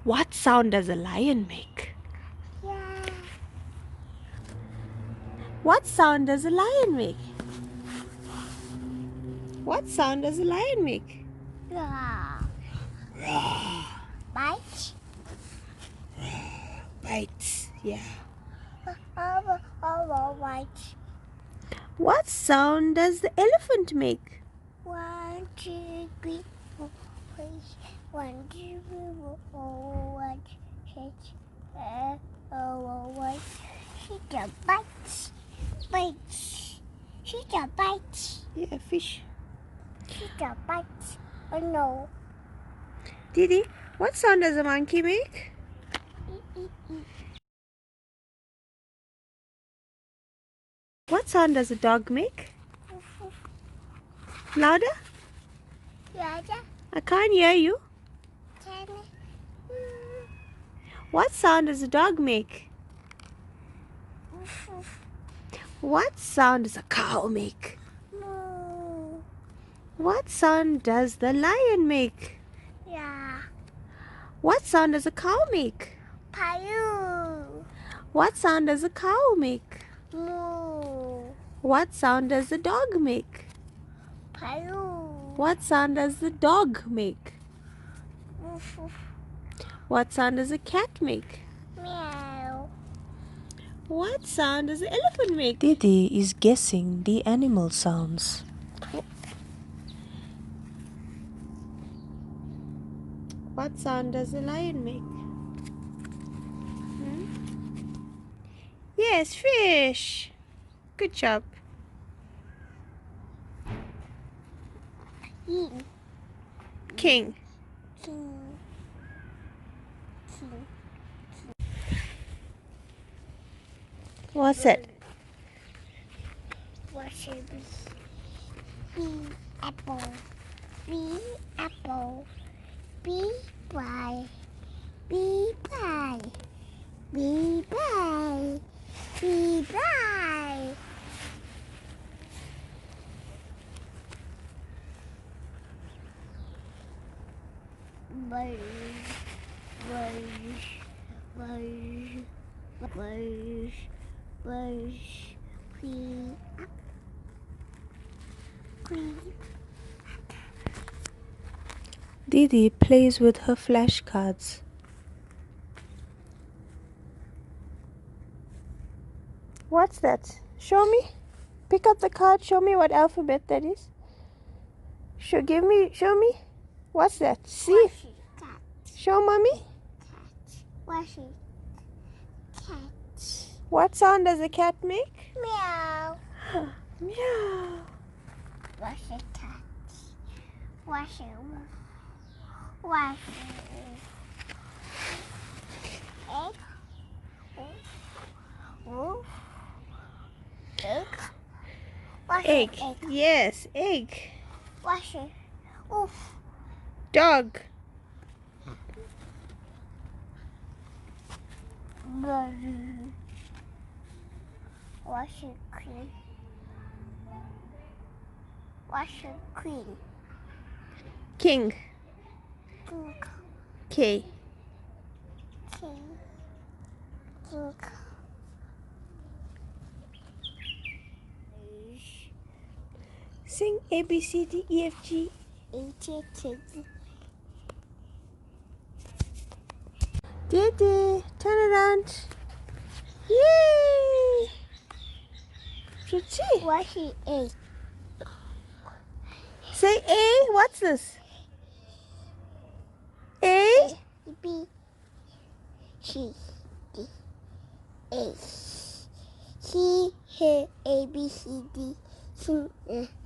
What sound does a lion make? Yeah. What sound does a lion make? What sound does a lion make? Yeah. Bite. Bites, yeah. Bite. What sound does the elephant make? 1, 2, 3, 4, 5, 1, 2, 3, 4, 1, 6, 1. She just bites. Bites. She just bites. Yeah, fish. She just bites. Oh no. Didi, what sound does a monkey make? What sound does a dog make? Louder? Yeah. I can't hear you. Can What sound does a dog make? What sound does a cow make? Moo. What sound does the lion make? Yeah. What sound does a cow make? Payu. What sound does a cow make? Moo. What sound does the dog make? Payu. What sound does the dog make? What sound does a cat make? Meow. What sound does the elephant make? Didi is guessing the animal sounds. What sound does the lion make? Yes, fish. Good job. King. King. King. What's that? What should be? B apple. B apple. B pie. B pie. B pie. B pie. Buzz. Buzz. Buzz. Buzz. Buzz. Queen. Queen. Didi plays with her flashcards. What's that? Show me. Pick up the card. Show me what alphabet that is. Show me. What's that? See. Washi. Cat. Show mommy. Cat. Washi. Cat. What sound does a cat make? Meow. Meow. Wash a cat. Wash it. Wash egg. Wolf. Egg. Wash Egg. egg. Yes, egg. Wash it. Oof. Dog. Wash it clean. Wash it clean. King. King. K. King. King. Sing A B C D E F G. Didi, turn around. Yay! Pretty. Wash it egg. Say A. What's this? A. B. C. D. A. C. A B C D.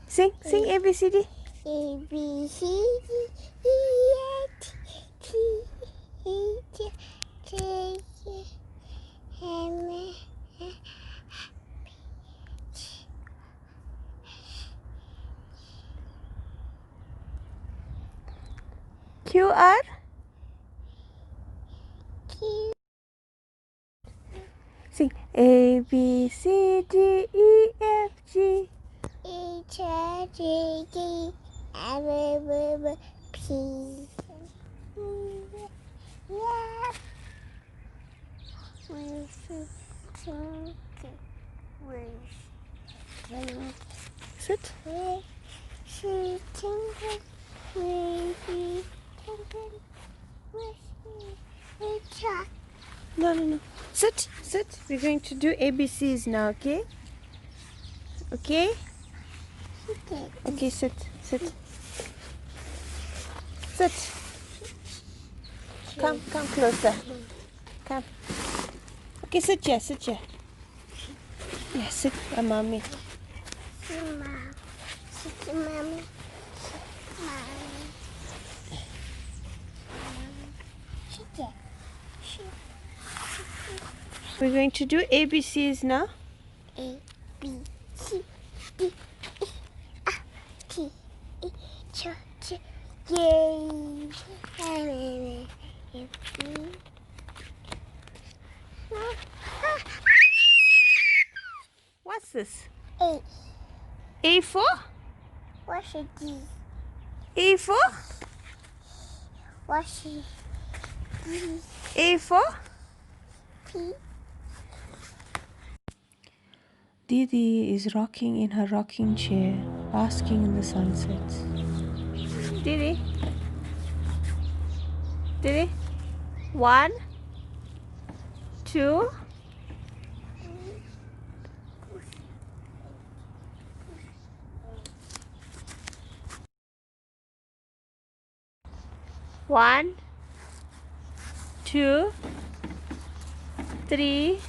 Sing A B C D. A B C D E F G H J K L Q R. Q Sing A B C D E F G. H I J K L M N P. Yeah. Sit. No, no, no. Sit, sit. We're going to do ABCs now, okay? Okay? Okay, sit, sit. Sit. Come closer. Come. Okay, sit here, sit here. Yeah, sit, mommy. We're going to do ABCs now. A, B, C, D, E, F, G, H, I, J, K, L, M, N, O, What's this? A. A for? What's a D? A for? What's a D? A for? P. Didi is rocking in her rocking chair, basking in the sunset. Didi? Didi? 1, 2. One, 2, 3,